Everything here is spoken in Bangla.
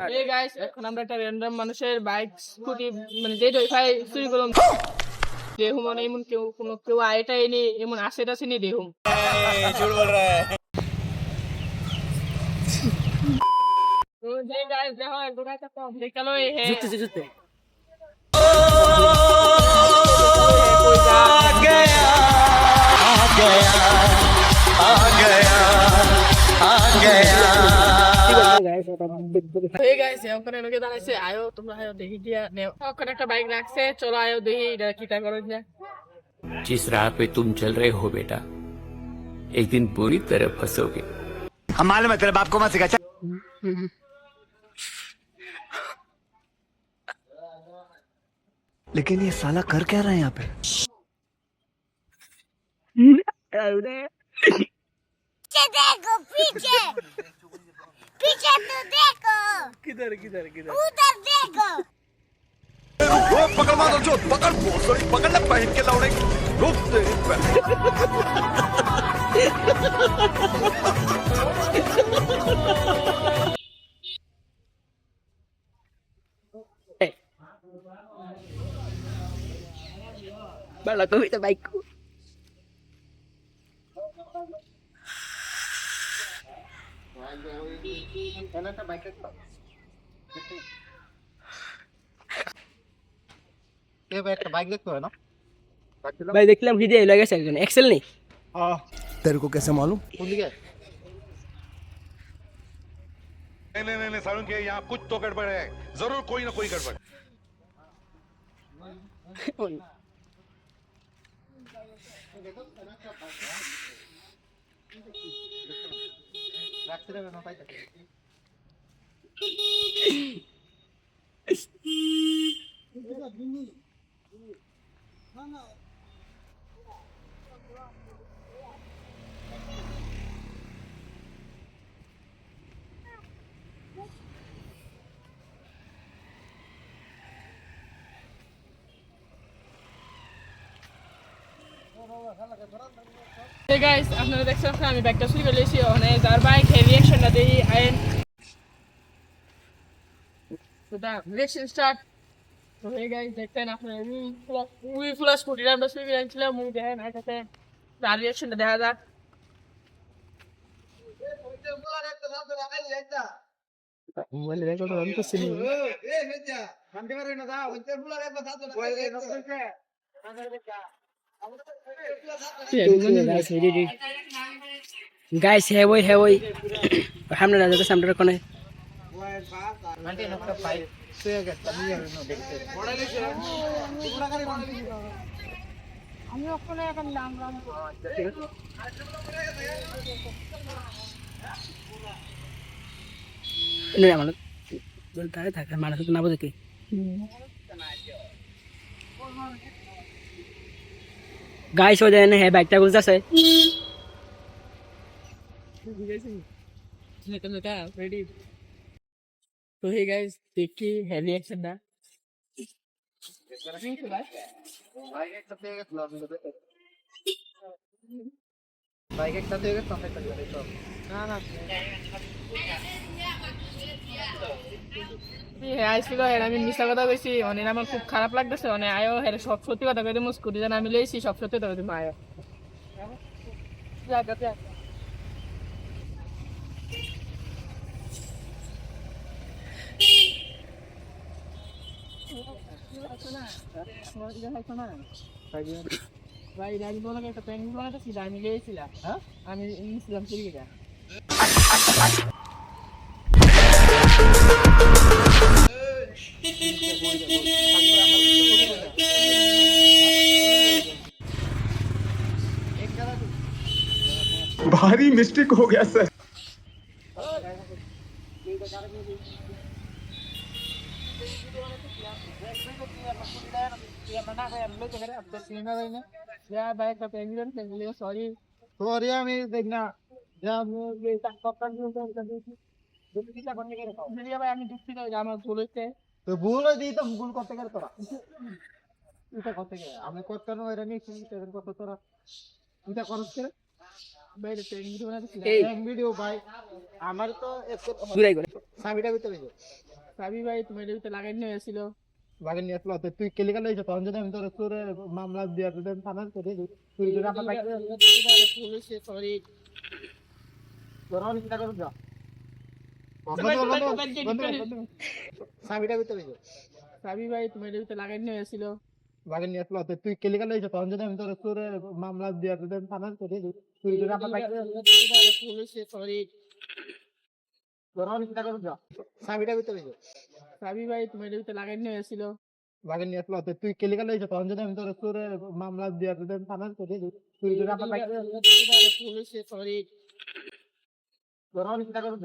এই গাইস এখন আমরা একটা র্যান্ডম মানুষের বাইক স্কুটি মানে যে ওয়াইফাই চুরি করলাম দেখুন মানে এমন কেউ আইটাই নি এমন আশেটাছে নি দেখুন झूठ बोल रहा है তো যে গাইস দেখো এক দুটা তো দেখালো এই হে জুতে कोई जा এই গাইস ওখানে লোকে দাঁড়াইছে আয়ো তোমরা আয়ো দেখি দিয়া নেও ওখানে একটা বাইক রাখছে চলো আয়ো দেখি এটা কিটা করো যা जिस राह पे तुम चल रहे हो बेटा एक दिन बुरी तरह फंसोगे। हम मालूम है तेरे बाप को मत सिखा लेकिन ये साला कर क्या रहा है यहाँ पे देखो पीछे पीछे तो देखो किधर किधर किधर उधर देखो पकड़ मारो जो पकड़ पकड़ ले पहन के दौड़े रुक तेरी Bala ko ito bike ko. भाई দেখলাম ভিডিও লাগে একজন এক্সেল নেই तेरे को कैसे मालूम नहीं सारुण के यहाँ कुछ तो गड़बड़ है जरूर कोई ना कोई गड़बड़ এই গাইস আপনারা দেখছেন আমি বাইকটা চুরি করে লইছি ওখানে যার বাইক হে রিঅ্যাকশনটা দেই আইন তো দা রিঅ্যাকশন স্টার্ট তো এই গাইস দেখতেন আপনারা উই প্লাস স্কুটিটা আমরা চুরি করে আনছিলাম মুই দেখেন আইতাছে তার রিঅ্যাকশনটা দেখা যাক বলে দেখো তো আমি তো চিনি গাইস হে ওই সামনে না যাতে সামনে কোনে আমি ওখানে এখন নাম নেই আমার দাঁড়িয়ে থাকে মানুষ তো না বোঝে কি গাইস हो जाए ना है বাইকটা গুলছে আছে ready তো হে গাইস দেখি হে রিঅ্যাকশনটা আইছিল হ্যাঁ আমি মিশা কথা কইছি অনেক আমার খুব খারাপ লাগতেছে অনেক আয়ো হ্যাঁ সব সত্যি কথা কইতে মুস্কুটি জানা আমি লইছি সব সত্যি কথা তুমি আয়ো ভাই আমি বলা একটা প্যান্ট বানাতে ছিল আমি লইছিলাম হ্যাঁ আমি নিছিলাম চুরিটা भारी मिस्टेक हो गया सर সরি আমি দেখ না আমি দুঃখিত আমার ভুল হয়েছে তো ভুল হয়ে দিই তো ভুল করতে গেলে তোরা এটা করতে গেলে আমি করতে না এরা নিয়ে করতে তোরা এটা করছ করে বাইরে ট্রেনিং ভিডিও বানাতে এই ভিডিও ভাই আমার তো ঘুরাই করে সাবিটা ভিতরে সাবি ভাই তোমার এটাতে লাগাই নিয়ে হয়েছিল বাগে নিয়ে আসলো তো তুই কেলিকা লইছ তখন যদি আমি তোর তোরে মামলা দিয়ে তোদের থানার করে দিই তুই যদি আমার বাইক সরি তোরা অনেক চিন্তা করছ সাবিটা ভিতরে সাবি ভাই তোমার এটাতে লাগাই নিয়ে হয়েছিল বাগে নিয়ে আসলো তো তুই কেলিকা লইছ তখন যদি আমি তোর তোরে মামলা দিয়ে তোদের থানার করে দিই তুই যদি আমার বাইক সরি তোরা অনেক চিন্তা করছ সাবিটা ভিতরে সাবি ভাই তোমার এটাতে লাগাই নিয়ে হয়েছিল বাগে নিয়ে আসলো তো তুই কেলিকা লইছ তখন যদি আমি তোর তোরে মামলা দিয়ে তোদের থানার করে দিই তুই যদি আমার বাইক সরি তোরা অনেক চিন্তা করছ